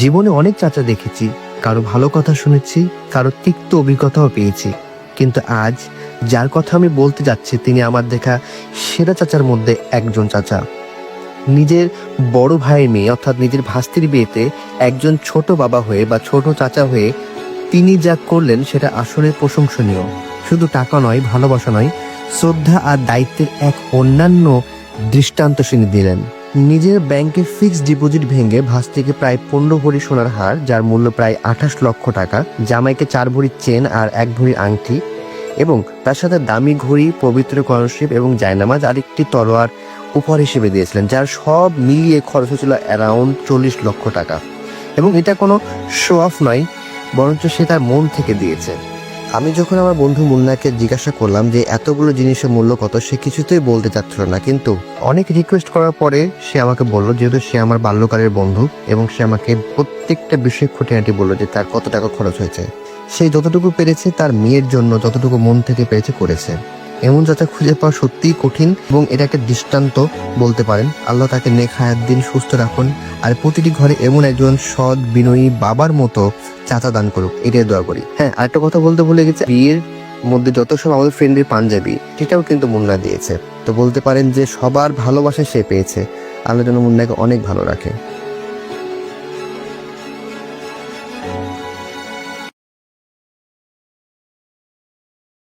জীবনে অনেক চাচা দেখেছি, কারো ভালো কথা শুনেছি, কারো তিক্ত অভিজ্ঞতাও পেয়েছি, কিন্তু আজ যার কথা আমি বলতে যাচ্ছি তিনি আমার দেখা সেরা চাচার মধ্যে একজন চাচা। নিজের বড় ভাইয়ের মেয়ে অর্থাৎ নিজের ভাস্তির বিয়েতে একজন ছোট বাবা হয়ে বা ছোট চাচা হয়ে তিনি যা করলেন সেটা আসলে প্রশংসনীয়। শুধু টাকা নয়, ভালোবাসা নয়, শ্রদ্ধা আর দায়িত্বের এক অন্যান্য দৃষ্টান্ত তিনি দিলেন। নিজের ব্যাংকের ফিক্সড ডিপোজিট ভেঙে ভাস্তিকে প্রায় 15 ভরি সোনার হার, যার মূল্য প্রায় 28 লক্ষ টাকা, জামাইকে 4 ভরির চেন আর 1 ভরির আংটি এবং তার সাথে দামি ঘড়ি, পবিত্র কলসিপ এবং জায়নামাজ আর একটি তলোয়ার উপহার হিসেবে দিয়েছিলেন, যার সব মিলিয়ে খরচ হয়েছিল অ্যারাউন্ড 40 লক্ষ টাকা। এবং এটা কোনো শো অফ নয়, বরঞ্চ সে তার মন থেকে দিয়েছে। আমি যখন আমার বন্ধু মুন্নাকে জিজ্ঞাসা করলাম যে এতগুলো জিনিসের মূল্য কত, সে কিছুতেই বলতে চাচ্ছিল না, কিন্তু অনেক রিকোয়েস্ট করার পরে সে আমাকে বলল, যেহেতু সে আমার বাল্যকালের বন্ধু এবং সে আমাকে প্রত্যেকটা বিষয় খুঁটিনাটি বললো যে তার কত টাকা খরচ হয়েছে। সে যতটুকু পেরেছে তার মেয়ের জন্য যতটুকু মন থেকে পেরেছে করেছে। এমন চাচা খুঁজে পাওয়া সত্যিই কঠিন এবং এটা একটা দৃষ্টান্ত বলতে পারেন। আল্লাহ তাকে নেক হায়াত দিন, সুস্থ রাখুন, আর প্রতিটি ঘরে এমন একজন সৎ বিনয়ী বাবার মতো চাচা দান করুক, এটাই দোয়া করি। হ্যাঁ, আরেকটা কথা বলতে ভুলে গেছি, বিয়ের মধ্যে যত সব আমাদের ফ্রেন্ডের পাঞ্জাবি সেটাও কিন্তু মুন্না দিয়েছে। তো বলতে পারেন যে সবার ভালোবাসা সে পেয়েছে। আল্লাহ যেন মুন্নাকে অনেক ভালো রাখে।